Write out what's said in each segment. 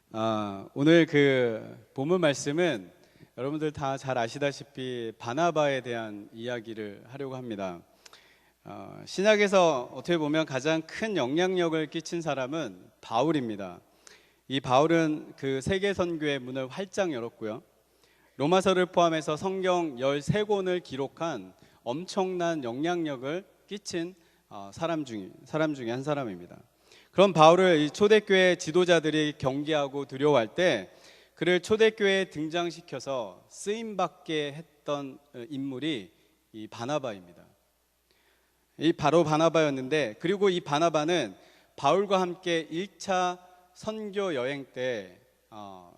오늘 그 본문 말씀은 여러분들 다 잘 아시다시피 바나바에 대한 이야기를 하려고 합니다. 신약에서 어떻게 보면 가장 큰 영향력을 끼친 사람은 바울입니다. 이 바울은 그 세계 선교의 문을 활짝 열었고요. 로마서를 포함해서 성경 13권을 기록한 엄청난 영향력을 끼친 사람 중에 한 사람입니다. 그런 바울을 이 초대교회 지도자들이 경계하고 두려워할 때 그를 초대교회에 등장시켜서 쓰임받게 했던 인물이 이 바나바입니다. 이 바로 바나바였는데, 그리고 이 바나바는 바울과 함께 1차 선교 여행 때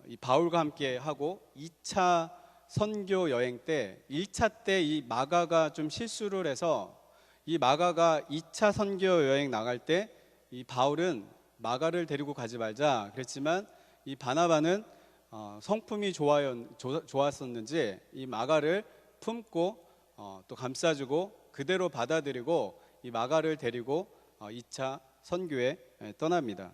이 바울과 함께 하고 2차 선교 여행 때 1차 때 이 마가가 좀 실수를 해서 이 마가가 2차 선교 여행 나갈 때 이 바울은 마가를 데리고 가지 말자 그랬지만 이 바나바는 성품이 좋았었는지 이 마가를 품고 또 감싸주고 그대로 받아들이고 이 마가를 데리고 2차 선교에 떠납니다.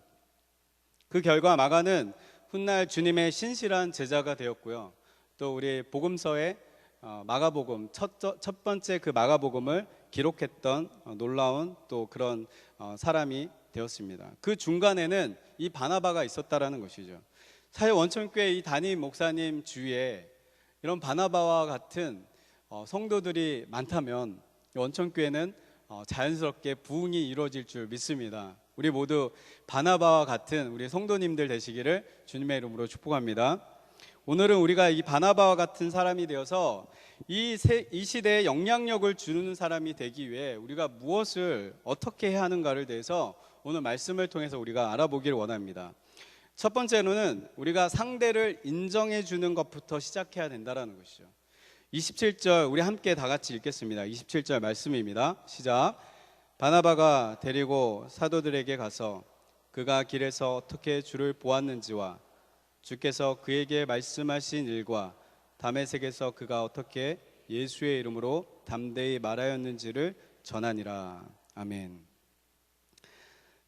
그 결과 마가는 훗날 주님의 신실한 제자가 되었고요. 또 우리 복음서에 마가복음 첫 번째 그 마가복음을 기록했던 놀라운 또 그런 사람이 되었습니다. 그 중간에는 이 바나바가 있었다라는 것이죠. 사실 원천교회 이 담임 목사님 주위에 이런 바나바와 같은 성도들이 많다면 원천교회는 자연스럽게 부흥이 이루어질 줄 믿습니다. 우리 모두 바나바와 같은 우리 성도님들 되시기를 주님의 이름으로 축복합니다. 오늘은 우리가 이 바나바와 같은 사람이 되어서 이 시대에 영향력을 주는 사람이 되기 위해 우리가 무엇을 어떻게 해야 하는가를 대해서 오늘 말씀을 통해서 우리가 알아보기를 원합니다. 첫 번째로는 우리가 상대를 인정해 주는 것부터 시작해야 된다는 것이죠. 27절 우리 함께 다 같이 읽겠습니다. 27절 말씀입니다. 시작. 바나바가 데리고 사도들에게 가서 그가 길에서 어떻게 주를 보았는지와 주께서 그에게 말씀하신 일과 다메섹에서 그가 어떻게 예수의 이름으로 담대히 말하였는지를 전하니라. 아멘.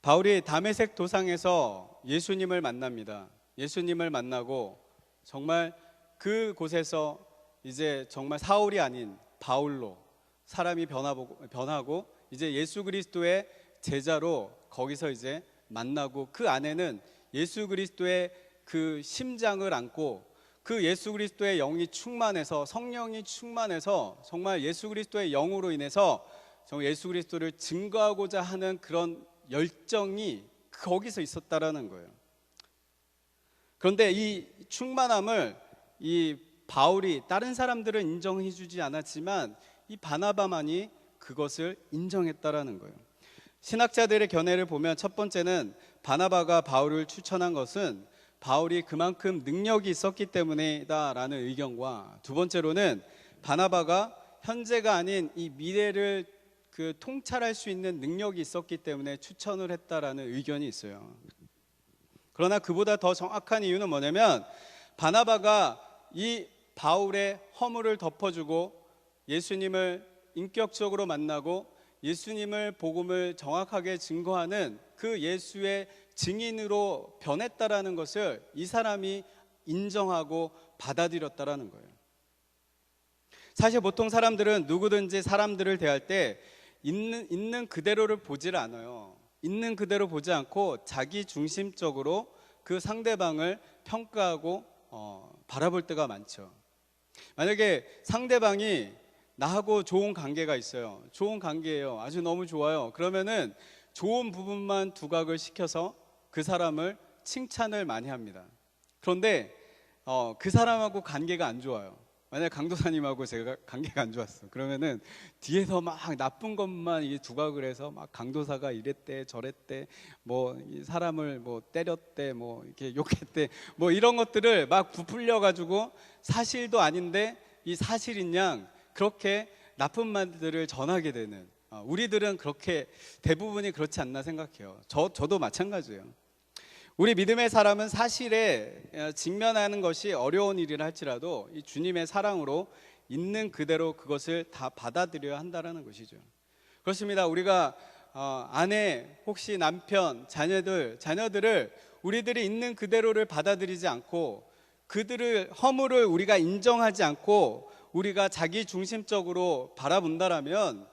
바울이 다메섹 도상에서 예수님을 만납니다. 예수님을 만나고 정말 그곳에서 이제 정말 사울이 아닌 바울로 사람이 변하고 이제 예수 그리스도의 제자로 거기서 이제 만나고 그 안에는 예수 그리스도의 그 심장을 안고 그 예수 그리스도의 영이 충만해서 성령이 충만해서 정말 예수 그리스도의 영으로 인해서 정말 예수 그리스도를 증거하고자 하는 그런 열정이 거기서 있었다라는 거예요. 그런데 이 충만함을 이 바울이 다른 사람들은 인정해 주지 않았지만 이 바나바만이 그것을 인정했다라는 거예요. 신학자들의 견해를 보면 첫 번째는 바나바가 바울을 추천한 것은 바울이 그만큼 능력이 있었기 때문이다라는 의견과 두 번째로는 바나바가 현재가 아닌 이 미래를 그 통찰할 수 있는 능력이 있었기 때문에 추천을 했다라는 의견이 있어요. 그러나 그보다 더 정확한 이유는 뭐냐면 바나바가 이 바울의 허물을 덮어주고 예수님을 인격적으로 만나고 예수님을 복음을 정확하게 증거하는 그 예수의 증인으로 변했다라는 것을 이 사람이 인정하고 받아들였다라는 거예요. 사실 보통 사람들은 누구든지 사람들을 대할 때 있는 그대로를 보지를 않아요. 있는 그대로 보지 않고 자기 중심적으로 그 상대방을 평가하고 바라볼 때가 많죠. 만약에 상대방이 나하고 좋은 관계가 있어요. 좋은 관계예요. 아주 너무 좋아요. 그러면은 좋은 부분만 두각을 시켜서 그 사람을 칭찬을 많이 합니다. 그런데 그 사람하고 관계가 안 좋아요. 만약 강도사님하고 제가 관계가 안 좋았어. 그러면은 뒤에서 막 나쁜 것만 이 두각을 해서 막 강도사가 이랬대 저랬대 뭐 이 사람을 뭐 때렸대 뭐 이렇게 욕했대 뭐 이런 것들을 막 부풀려 가지고 사실도 아닌데 이 사실인 양 그렇게 나쁜 말들을 전하게 되는 우리들은 그렇게 대부분이 그렇지 않나 생각해요. 저도 마찬가지예요. 우리 믿음의 사람은 사실에 직면하는 것이 어려운 일이라 할지라도 이 주님의 사랑으로 있는 그대로 그것을 다 받아들여야 한다는 것이죠. 그렇습니다. 우리가 아내 혹시 남편 자녀들을 우리들이 있는 그대로를 받아들이지 않고 그들을 허물을 우리가 인정하지 않고 우리가 자기 중심적으로 바라본다라면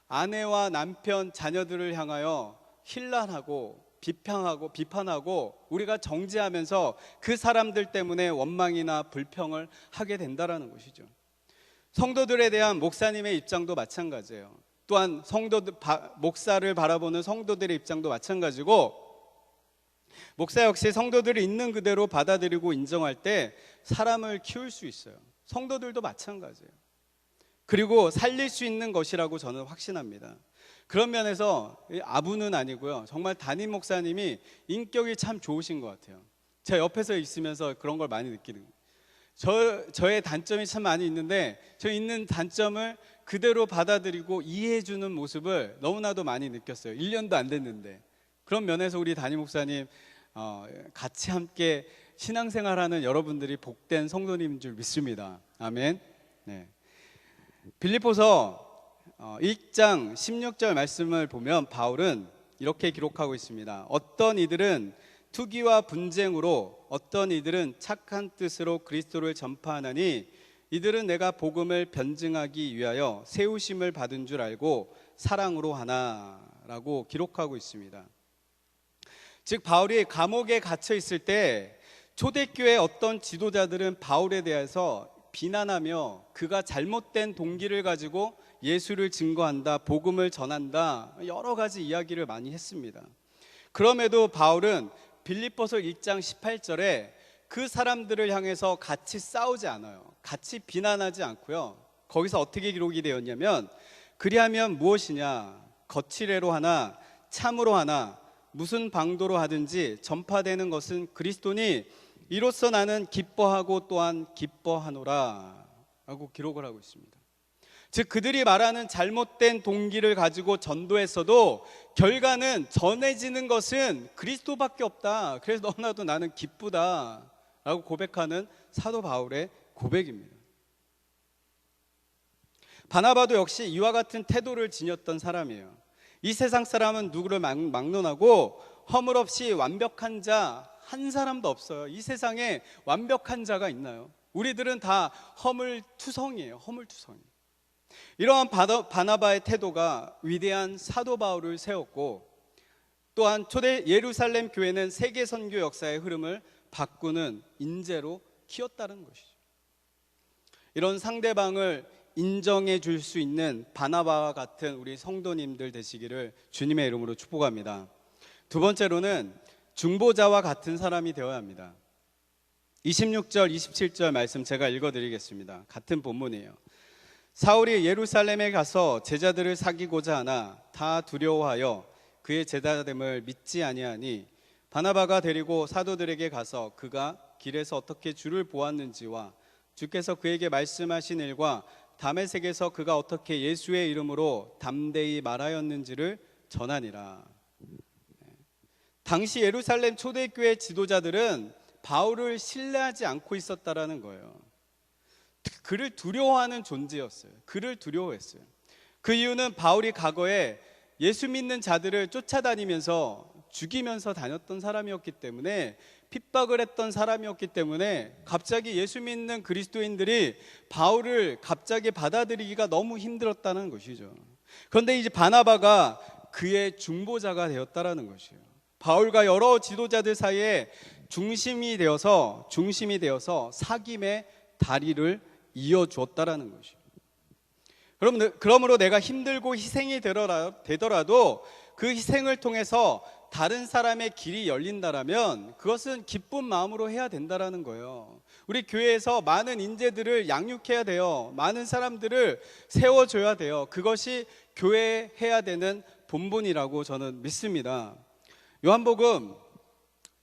아내와 남편, 자녀들을 향하여 힐난하고 비판하고 우리가 정죄하면서 그 사람들 때문에 원망이나 불평을 하게 된다라는 것이죠. 성도들에 대한 목사님의 입장도 마찬가지예요. 또한 목사를 바라보는 성도들의 입장도 마찬가지고, 목사 역시 성도들이 있는 그대로 받아들이고 인정할 때 사람을 키울 수 있어요. 성도들도 마찬가지예요. 그리고 살릴 수 있는 것이라고 저는 확신합니다. 그런 면에서 아부는 아니고요, 정말 담임 목사님이 인격이 참 좋으신 것 같아요. 제가 옆에서 있으면서 그런 걸 많이 느끼는 거예요. 저의 단점이 참 많이 있는데 저 있는 단점을 그대로 받아들이고 이해해주는 모습을 너무나도 많이 느꼈어요. 1년도 안 됐는데. 그런 면에서 우리 담임 목사님 같이 함께 신앙생활하는 여러분들이 복된 성도님인 줄 믿습니다. 아멘. 네. 빌립보서 1장 16절 말씀을 보면 바울은 이렇게 기록하고 있습니다. 어떤 이들은 투기와 분쟁으로, 어떤 이들은 착한 뜻으로 그리스도를 전파하나니 이들은 내가 복음을 변증하기 위하여 세우심을 받은 줄 알고 사랑으로 하나라고 기록하고 있습니다. 즉 바울이 감옥에 갇혀 있을 때 초대교회 어떤 지도자들은 바울에 대해서 비난하며 그가 잘못된 동기를 가지고 예수를 증거한다, 복음을 전한다, 여러 가지 이야기를 많이 했습니다. 그럼에도 바울은 빌립보서 1장 18절에 그 사람들을 향해서 같이 싸우지 않아요. 같이 비난하지 않고요. 거기서 어떻게 기록이 되었냐면, 그리하면 무엇이냐, 거칠애로 하나 참으로 하나 무슨 방도로 하든지 전파되는 것은 그리스도니 이로써 나는 기뻐하고 또한 기뻐하노라 라고 기록을 하고 있습니다. 즉 그들이 말하는 잘못된 동기를 가지고 전도했어도 결과는 전해지는 것은 그리스도밖에 없다. 그래서 너무나도 나는 기쁘다 라고 고백하는 사도 바울의 고백입니다. 바나바도 역시 이와 같은 태도를 지녔던 사람이에요. 이 세상 사람은 누구를 막론하고 허물 없이 완벽한 자 한 사람도 없어요. 이 세상에 완벽한 자가 있나요? 우리들은 다 허물투성이에요. 허물투성. 이러한 바나바의 태도가 위대한 사도 바울을 세웠고, 또한 초대 예루살렘 교회는 세계 선교 역사의 흐름을 바꾸는 인재로 키웠다는 것이죠. 이런 상대방을 인정해 줄 수 있는 바나바와 같은 우리 성도님들 되시기를 주님의 이름으로 축복합니다. 두 번째로는 중보자와 같은 사람이 되어야 합니다. 26절 27절 말씀 제가 읽어드리겠습니다. 같은 본문이에요. 사울이 예루살렘에 가서 제자들을 사귀고자 하나 다 두려워하여 그의 제자됨을 믿지 아니하니 바나바가 데리고 사도들에게 가서 그가 길에서 어떻게 주를 보았는지와 주께서 그에게 말씀하신 일과 다메섹에서 그가 어떻게 예수의 이름으로 담대히 말하였는지를 전하니라. 당시 예루살렘 초대교회 지도자들은 바울을 신뢰하지 않고 있었다라는 거예요. 그를 두려워하는 존재였어요. 그를 두려워했어요. 그 이유는 바울이 과거에 예수 믿는 자들을 쫓아다니면서 죽이면서 다녔던 사람이었기 때문에, 핍박을 했던 사람이었기 때문에 갑자기 예수 믿는 그리스도인들이 바울을 갑자기 받아들이기가 너무 힘들었다는 것이죠. 그런데 이제 바나바가 그의 중보자가 되었다라는 것이에요. 바울과 여러 지도자들 사이에 중심이 되어서 사귐의 다리를 이어주었다라는 것이에요. 그러므로 내가 힘들고 희생이 되더라도 그 희생을 통해서 다른 사람의 길이 열린다라면 그것은 기쁜 마음으로 해야 된다라는 거예요. 우리 교회에서 많은 인재들을 양육해야 돼요. 많은 사람들을 세워줘야 돼요. 그것이 교회에 해야 되는 본분이라고 저는 믿습니다. 요한복음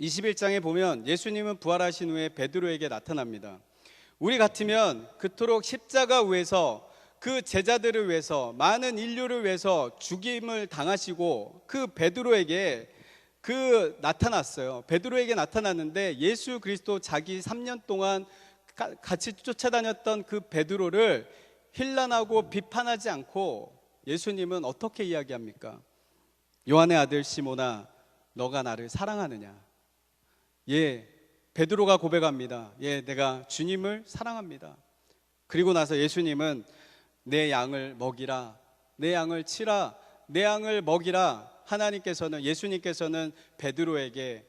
21장에 보면 예수님은 부활하신 후에 베드로에게 나타납니다. 우리 같으면 그토록 십자가 위에서 그 제자들을 위해서, 많은 인류를 위해서 죽임을 당하시고 그 베드로에게 나타났어요. 베드로에게 나타났는데 예수 그리스도 자기 3년 동안 같이 쫓아다녔던 그 베드로를 힐난하고 비판하지 않고 예수님은 어떻게 이야기합니까? 요한의 아들 시몬아, 너가 나를 사랑하느냐? 예, 베드로가 고백합니다. 예, 내가 주님을 사랑합니다. 그리고 나서 예수님은 내 양을 먹이라, 내 양을 치라, 내 양을 먹이라. 예수님께서는 베드로에게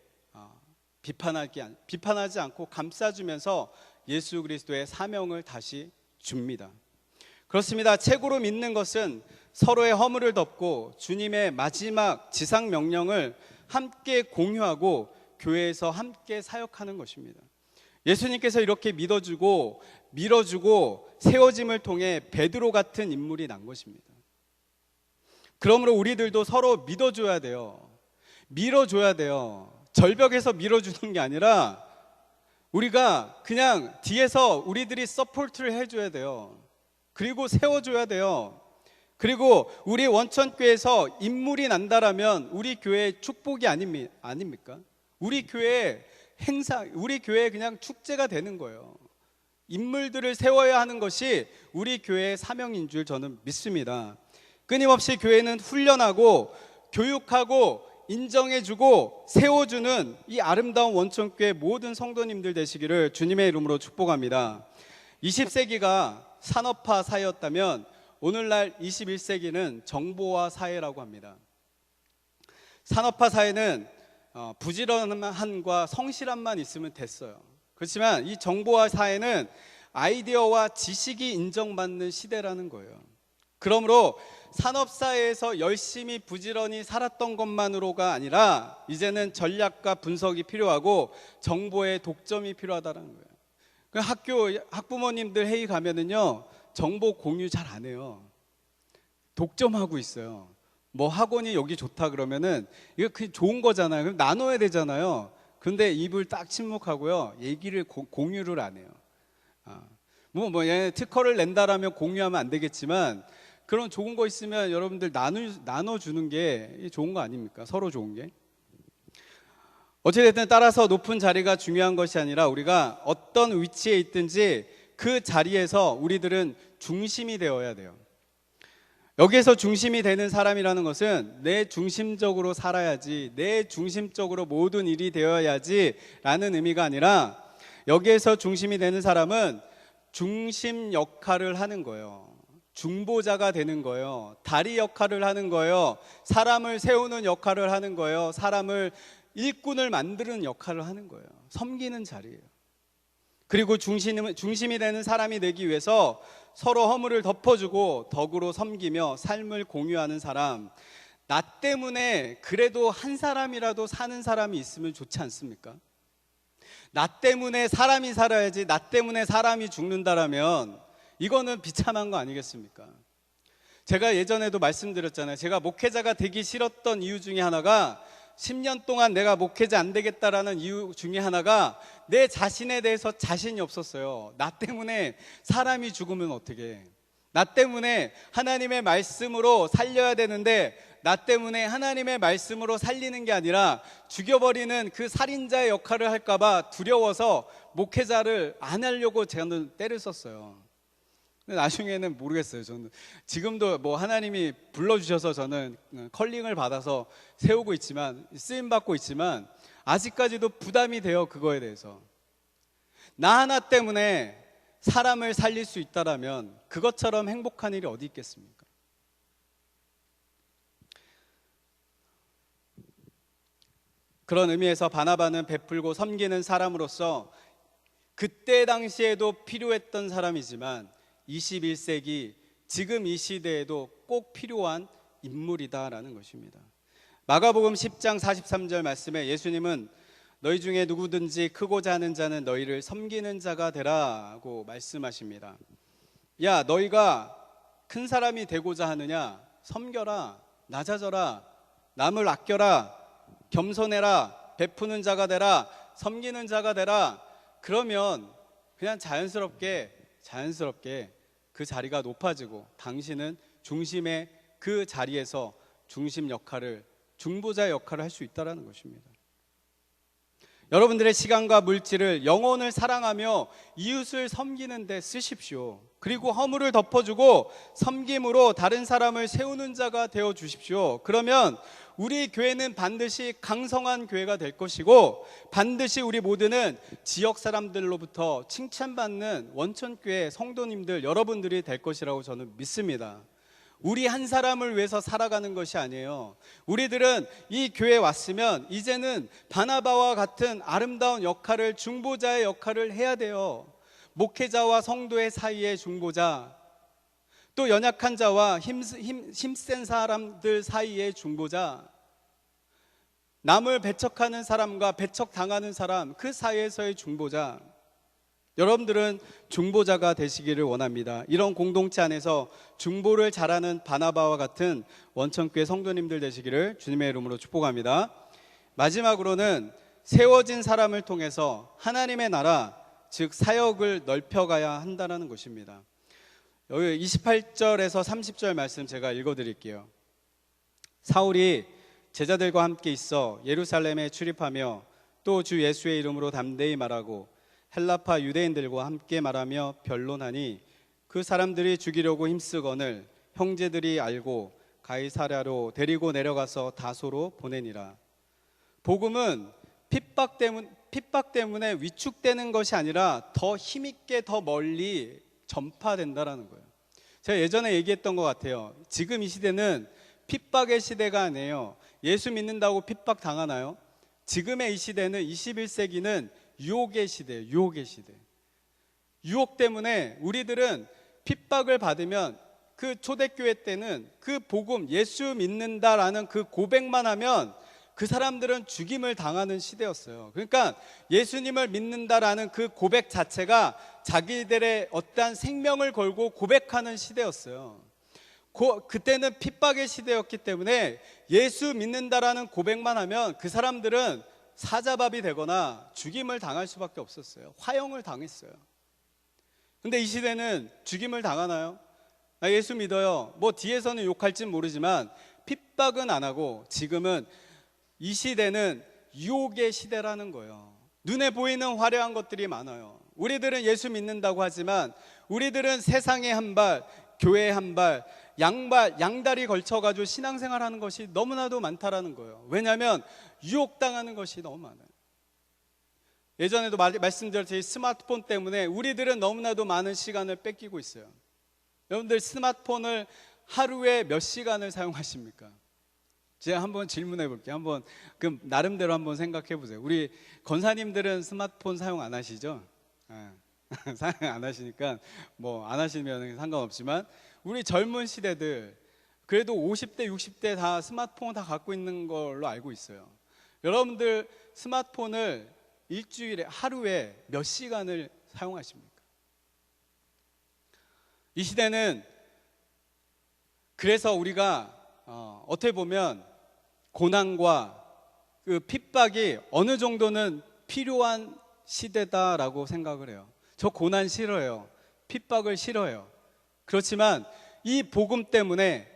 비판하지 않고 감싸주면서 예수 그리스도의 사명을 다시 줍니다. 그렇습니다. 최고로 믿는 것은 서로의 허물을 덮고 주님의 마지막 지상 명령을 함께 공유하고 교회에서 함께 사역하는 것입니다. 예수님께서 이렇게 믿어주고 밀어주고 세워짐을 통해 베드로 같은 인물이 난 것입니다. 그러므로 우리들도 서로 믿어줘야 돼요. 밀어줘야 돼요. 절벽에서 밀어주는 게 아니라 우리가 그냥 뒤에서 우리들이 서포트를 해줘야 돼요. 그리고 세워줘야 돼요. 그리고 우리 원천교회에서 인물이 난다라면 우리 교회의 축복이 아닙니까? 우리 교회 행사, 우리 교회 그냥 축제가 되는 거예요. 인물들을 세워야 하는 것이 우리 교회의 사명인 줄 저는 믿습니다. 끊임없이 교회는 훈련하고 교육하고 인정해주고 세워주는 이 아름다운 원천교회 모든 성도님들 되시기를 주님의 이름으로 축복합니다. 20세기가 산업화 사회였다면 오늘날 21세기는 정보화 사회라고 합니다. 산업화 사회는 부지런함과 성실함만 있으면 됐어요. 그렇지만 이 정보화 사회는 아이디어와 지식이 인정받는 시대라는 거예요. 그러므로 산업사회에서 열심히 부지런히 살았던 것만으로가 아니라 이제는 전략과 분석이 필요하고 정보의 독점이 필요하다는 거예요. 학부모님들 회의 가면은요, 정보 공유 잘 안 해요. 독점하고 있어요. 뭐 학원이 여기 좋다 그러면은 이거 그냥 좋은 거잖아요. 그럼 나눠야 되잖아요. 근데 입을 딱 침묵하고요, 얘기를 공유를 안 해요. 얘 특허를 낸다라면 공유하면 안 되겠지만 그런 좋은 거 있으면 여러분들 나눠주는 게 좋은 거 아닙니까? 서로 좋은 게. 어찌됐든 따라서 높은 자리가 중요한 것이 아니라 우리가 어떤 위치에 있든지 그 자리에서 우리들은 중심이 되어야 돼요. 여기에서 중심이 되는 사람이라는 것은 내 중심적으로 살아야지, 내 중심적으로 모든 일이 되어야지 라는 의미가 아니라 여기에서 중심이 되는 사람은 중심 역할을 하는 거예요. 중보자가 되는 거예요. 다리 역할을 하는 거예요. 사람을 세우는 역할을 하는 거예요. 사람을 일꾼을 만드는 역할을 하는 거예요. 섬기는 자리예요. 그리고 중심이 되는 사람이 되기 위해서 서로 허물을 덮어주고 덕으로 섬기며 삶을 공유하는 사람. 나 때문에 그래도 한 사람이라도 사는 사람이 있으면 좋지 않습니까? 나 때문에 사람이 살아야지, 나 때문에 사람이 죽는다라면 이거는 비참한 거 아니겠습니까? 제가 예전에도 말씀드렸잖아요. 제가 목회자가 되기 싫었던 이유 중에 하나가 10년 동안 내가 목회자 안 되겠다라는 이유 중에 하나가 내 자신에 대해서 자신이 없었어요. 나 때문에 사람이 죽으면 어떡해? 나 때문에 하나님의 말씀으로 살려야 되는데 나 때문에 하나님의 말씀으로 살리는 게 아니라 죽여버리는 그 살인자의 역할을 할까봐 두려워서 목회자를 안 하려고 제가 때를 썼어요. 나중에는 모르겠어요. 저는 지금도 뭐 하나님이 불러주셔서 저는 컬링을 받아서 세우고 있지만, 쓰임 받고 있지만 아직까지도 부담이 돼요. 그거에 대해서. 나 하나 때문에 사람을 살릴 수 있다라면 그것처럼 행복한 일이 어디 있겠습니까? 그런 의미에서 바나바는 베풀고 섬기는 사람으로서 그때 당시에도 필요했던 사람이지만 21세기 지금 이 시대에도 꼭 필요한 인물이다라는 것입니다. 마가복음 10장 43절 말씀에 예수님은 너희 중에 누구든지 크고자 하는 자는 너희를 섬기는 자가 되라고 말씀하십니다. 야, 너희가 큰 사람이 되고자 하느냐? 섬겨라, 낮아져라, 남을 아껴라, 겸손해라, 베푸는 자가 되라, 섬기는 자가 되라. 그러면 그냥 자연스럽게 그 자리가 높아지고 당신은 중심의 그 자리에서 중심 역할을, 중보자 역할을 할 수 있다는 것입니다. 여러분들의 시간과 물질을 영혼을 사랑하며 이웃을 섬기는 데 쓰십시오. 그리고 허물을 덮어주고 섬김으로 다른 사람을 세우는 자가 되어 주십시오. 그러면 우리 교회는 반드시 강성한 교회가 될 것이고, 반드시 우리 모두는 지역 사람들로부터 칭찬받는 원천교회 성도님들 여러분들이 될 것이라고 저는 믿습니다. 우리 한 사람을 위해서 살아가는 것이 아니에요. 우리들은 이 교회에 왔으면 이제는 바나바와 같은 아름다운 역할을, 중보자의 역할을 해야 돼요. 목회자와 성도의 사이의 중보자, 또 연약한 자와 힘센 사람들 사이의 중보자, 남을 배척하는 사람과 배척당하는 사람, 그 사이에서의 중보자. 여러분들은 중보자가 되시기를 원합니다. 이런 공동체 안에서 중보를 잘하는 바나바와 같은 원천교회 성도님들 되시기를 주님의 이름으로 축복합니다. 마지막으로는 세워진 사람을 통해서 하나님의 나라, 즉 사역을 넓혀가야 한다는 것입니다. 여기 28절에서 30절 말씀 제가 읽어드릴게요. 사울이 제자들과 함께 있어 예루살렘에 출입하며 또 주 예수의 이름으로 담대히 말하고 헬라파 유대인들과 함께 말하며 변론하니 그 사람들이 죽이려고 힘쓰거늘 형제들이 알고 가이사랴로 데리고 내려가서 다소로 보내니라. 복음은 핍박 때문에 위축되는 것이 아니라 더 힘있게 더 멀리 전파된다라는 거예요. 제가 예전에 얘기했던 것 같아요. 지금 이 시대는 핍박의 시대가 아니에요. 예수 믿는다고 핍박 당하나요? 지금의 이 시대는, 21세기는 유혹의 시대예요. 유혹의 시대. 유혹 때문에 우리들은 핍박을 받으면, 그 초대교회 때는 그 복음, 예수 믿는다라는 그 고백만 하면 그 사람들은 죽임을 당하는 시대였어요. 그러니까 예수님을 믿는다라는 그 고백 자체가 자기들의 어떠한 생명을 걸고 고백하는 시대였어요. 그때는 핍박의 시대였기 때문에 예수 믿는다라는 고백만 하면 그 사람들은 사자밥이 되거나 죽임을 당할 수밖에 없었어요. 화형을 당했어요. 근데 이 시대는 죽임을 당하나요? 예수 믿어요. 뭐 뒤에서는 욕할진 모르지만 핍박은 안 하고, 지금은 이 시대는 유혹의 시대라는 거예요. 눈에 보이는 화려한 것들이 많아요. 우리들은 예수 믿는다고 하지만 우리들은 세상에 한 발, 교회에 한 발, 양다리 걸쳐가지고 신앙생활하는 것이 너무나도 많다라는 거예요. 왜냐하면 유혹당하는 것이 너무 많아요. 예전에도 말씀드렸듯이 스마트폰 때문에 우리들은 너무나도 많은 시간을 뺏기고 있어요. 여러분들 스마트폰을 하루에 몇 시간을 사용하십니까? 제가 한번 질문해 볼게요. 한번 그럼 나름대로 한번 생각해 보세요. 우리 권사님들은 스마트폰 사용 안 하시죠? 사용 안 하시니까 뭐 안 하시면 상관없지만, 우리 젊은 시대들 그래도 50대 60대 다 스마트폰 다 갖고 있는 걸로 알고 있어요. 여러분들 스마트폰을 일주일에, 하루에 몇 시간을 사용하십니까? 이 시대는, 그래서 우리가 어떻게 보면 고난과 그 핍박이 어느 정도는 필요한 시대다라고 생각을 해요. 저 고난 싫어요. 핍박을 싫어요. 그렇지만 이 복음 때문에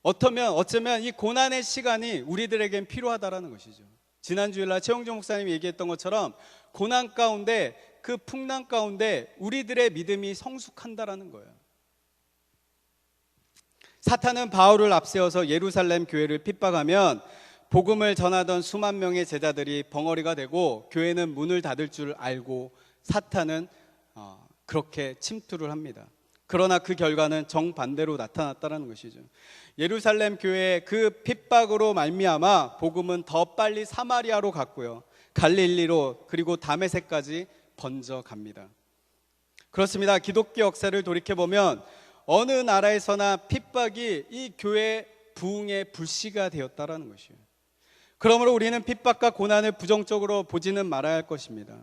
어쩌면 이 고난의 시간이 우리들에겐 필요하다라는 것이죠. 지난 주일날 최영종 목사님이 얘기했던 것처럼 고난 가운데, 그 풍랑 가운데 우리들의 믿음이 성숙한다라는 거예요. 사탄은 바울을 앞세워서 예루살렘 교회를 핍박하면 복음을 전하던 수만 명의 제자들이 벙어리가 되고 교회는 문을 닫을 줄 알고 사탄은 그렇게 침투를 합니다. 그러나 그 결과는 정반대로 나타났다는 것이죠. 예루살렘 교회의 그 핍박으로 말미암아 복음은 더 빨리 사마리아로 갔고요, 갈릴리로, 그리고 다메섹까지 번져갑니다. 그렇습니다. 기독교 역사를 돌이켜보면 어느 나라에서나 핍박이 이 교회의 부흥의 불씨가 되었다는 것이에요. 그러므로 우리는 핍박과 고난을 부정적으로 보지는 말아야 할 것입니다.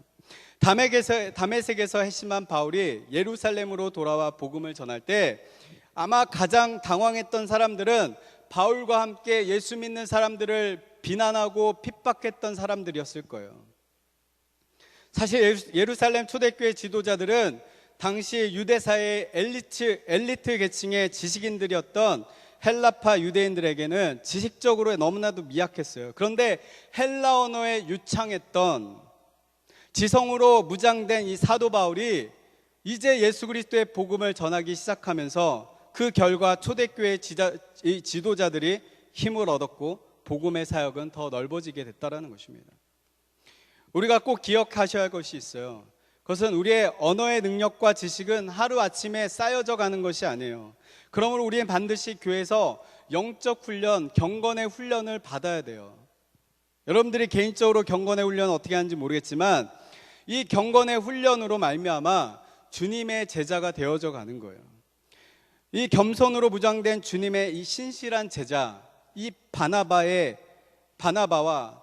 다메섹에서 핵심한 바울이 예루살렘으로 돌아와 복음을 전할 때 아마 가장 당황했던 사람들은 바울과 함께 예수 믿는 사람들을 비난하고 핍박했던 사람들이었을 거예요. 사실 예루살렘 초대교회 지도자들은 당시 유대사의 엘리트 계층의 지식인들이었던 헬라파 유대인들에게는 지식적으로 너무나도 미약했어요. 그런데 헬라 언어에 유창했던 지성으로 무장된 이 사도 바울이 이제 예수 그리스도의 복음을 전하기 시작하면서 그 결과 초대교회 지도자들이 힘을 얻었고 복음의 사역은 더 넓어지게 됐다는 것입니다. 우리가 꼭 기억하셔야 할 것이 있어요. 그것은 우리의 언어의 능력과 지식은 하루아침에 쌓여져 가는 것이 아니에요. 그러므로 우리는 반드시 교회에서 영적 훈련, 경건의 훈련을 받아야 돼요. 여러분들이 개인적으로 경건의 훈련을 어떻게 하는지 모르겠지만 이 경건의 훈련으로 말미암아 주님의 제자가 되어져 가는 거예요. 이 겸손으로 무장된 주님의 이 신실한 제자, 이 바나바와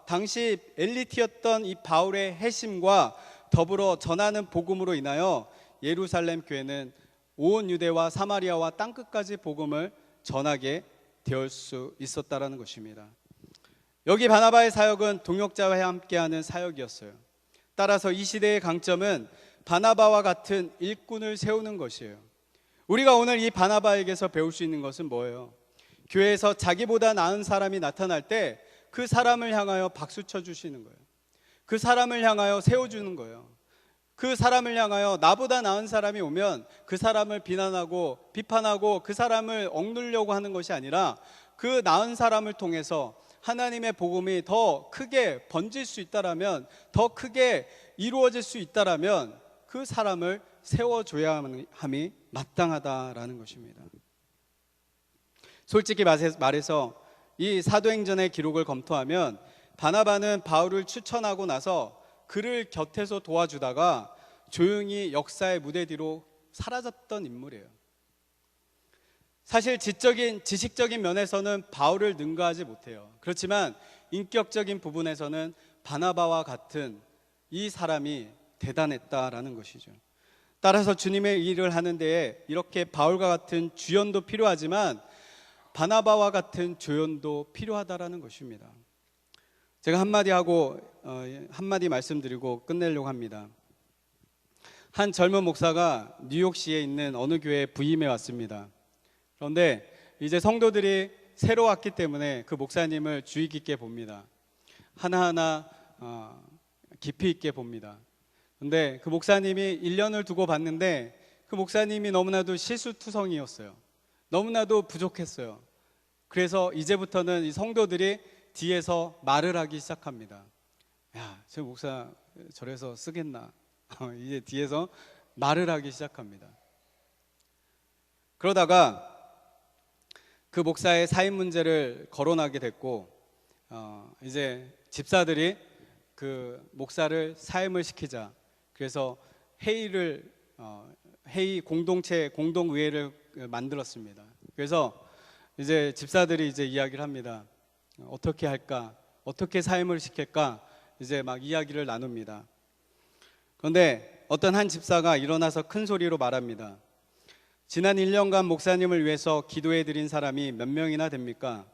당시 엘리트였던 이 바울의 회심과 더불어 전하는 복음으로 인하여 예루살렘 교회는 온 유대와 사마리아와 땅끝까지 복음을 전하게 될 수 있었다라는 것입니다. 여기 바나바의 사역은 동역자와 함께하는 사역이었어요. 따라서 이 시대의 강점은 바나바와 같은 일꾼을 세우는 것이에요. 우리가 오늘 이 바나바에게서 배울 수 있는 것은 뭐예요? 교회에서 자기보다 나은 사람이 나타날 때 그 사람을 향하여 박수 쳐주시는 거예요. 그 사람을 향하여 세워주는 거예요. 그 사람을 향하여 나보다 나은 사람이 오면 그 사람을 비난하고 비판하고 그 사람을 억누르려고 하는 것이 아니라 그 나은 사람을 통해서 하나님의 복음이 더 크게 번질 수 있다라면, 더 크게 이루어질 수 있다라면 그 사람을 세워줘야 함이 마땅하다라는 것입니다. 솔직히 말해서 이 사도행전의 기록을 검토하면 바나바는 바울을 추천하고 나서 그를 곁에서 도와주다가 조용히 역사의 무대 뒤로 사라졌던 인물이에요. 사실 지식적인 면에서는 바울을 능가하지 못해요. 그렇지만 인격적인 부분에서는 바나바와 같은 이 사람이 대단했다라는 것이죠. 따라서 주님의 일을 하는 데에 이렇게 바울과 같은 주연도 필요하지만 바나바와 같은 조연도 필요하다라는 것입니다. 제가 한마디 말씀드리고 끝내려고 합니다. 한 젊은 목사가 뉴욕시에 있는 어느 교회에 부임해 왔습니다. 그런데 이제 성도들이 새로 왔기 때문에 그 목사님을 주의 깊게 봅니다. 하나하나 깊이 있게 봅니다. 그런데 그 목사님이 1년을 두고 봤는데 그 목사님이 너무나도 실수투성이었어요. 너무나도 부족했어요. 그래서 이제부터는 이 성도들이 뒤에서 말을 하기 시작합니다. 야, 저 목사 저래서 쓰겠나? 이제 뒤에서 말을 하기 시작합니다. 그러다가 그 목사의 사임 문제를 거론하게 됐고, 이제 집사들이 그 목사를 사임을 시키자. 그래서 공동의회를 만들었습니다. 그래서 이제 집사들이 이제 이야기를 합니다. 어떻게 할까? 어떻게 사임을 시킬까? 이제 막 이야기를 나눕니다. 그런데 어떤 한 집사가 일어나서 큰 소리로 말합니다. 지난 1년간 목사님을 위해서 기도해 드린 사람이 몇 명이나 됩니까?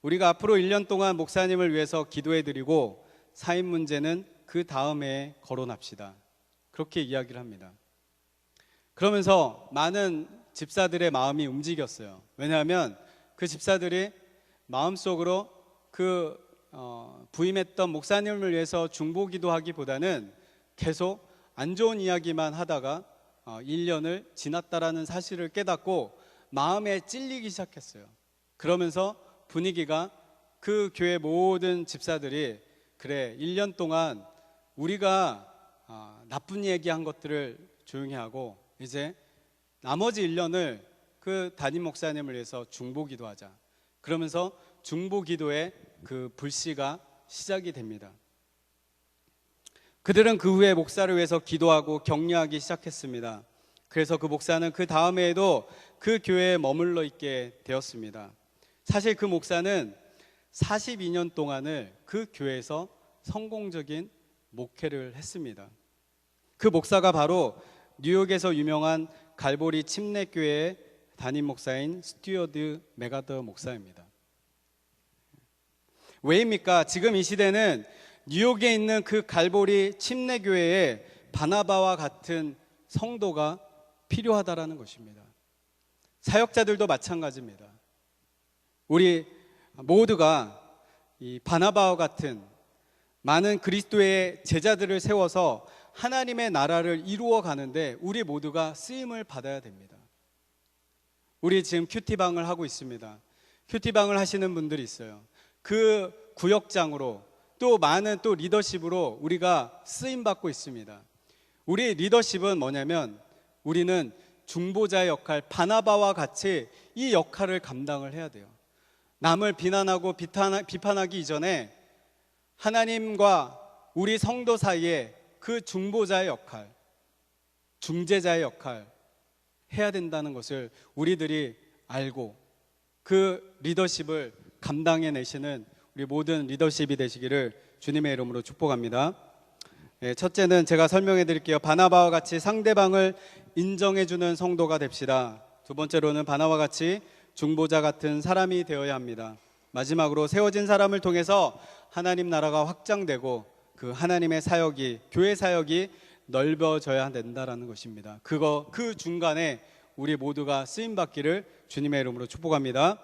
우리가 앞으로 1년 동안 목사님을 위해서 기도해 드리고 사임 문제는 그 다음 해에 거론합시다. 그렇게 이야기를 합니다. 그러면서 많은 집사들의 마음이 움직였어요. 왜냐하면 그 집사들이 마음속으로 그 부임했던 목사님을 위해서 중보기도하기보다는 계속 안 좋은 이야기만 하다가 1년을 지났다라는 사실을 깨닫고 마음에 찔리기 시작했어요. 그러면서 분위기가 그 교회 모든 집사들이 그래 1년 동안 우리가 나쁜 얘기한 것들을 조용히 하고 이제 나머지 1년을 그 담임 목사님을 위해서 중보기도하자. 그러면서 중보기도의 그 불씨가 시작이 됩니다. 그들은 그 후에 목사를 위해서 기도하고 격려하기 시작했습니다. 그래서 그 목사는 그 다음 해에도 그 교회에 머물러 있게 되었습니다. 사실 그 목사는 42년 동안을 그 교회에서 성공적인 목회를 했습니다. 그 목사가 바로 뉴욕에서 유명한 갈보리 침례교회의 담임 목사인 스튜어드 메가더 목사입니다. 왜입니까? 지금 이 시대는 뉴욕에 있는 그 갈보리 침례교회에 바나바와 같은 성도가 필요하다라는 것입니다. 사역자들도 마찬가지입니다. 우리 모두가 이 바나바와 같은 많은 그리스도의 제자들을 세워서 하나님의 나라를 이루어 가는데 우리 모두가 쓰임을 받아야 됩니다. 우리 지금 큐티방을 하고 있습니다. 큐티방을 하시는 분들이 있어요. 그 구역장으로 또 많은 또 리더십으로 우리가 쓰임 받고 있습니다. 우리 리더십은 뭐냐면 우리는 중보자의 역할, 바나바와 같이 이 역할을 감당을 해야 돼요. 남을 비난하고 비판하기 이전에 하나님과 우리 성도 사이에 그 중보자의 역할, 중재자의 역할 해야 된다는 것을 우리들이 알고 그 리더십을 감당해내시는 우리 모든 리더십이 되시기를 주님의 이름으로 축복합니다. 첫째는 제가 설명해 드릴게요. 바나바와 같이 상대방을 인정해주는 성도가 됩시다. 두 번째로는 바나바와 같이 중보자 같은 사람이 되어야 합니다. 마지막으로 세워진 사람을 통해서 하나님 나라가 확장되고 그 하나님의 사역이, 교회 사역이 넓어져야 된다라는 것입니다. 그 중간에 우리 모두가 쓰임 받기를 주님의 이름으로 축복합니다.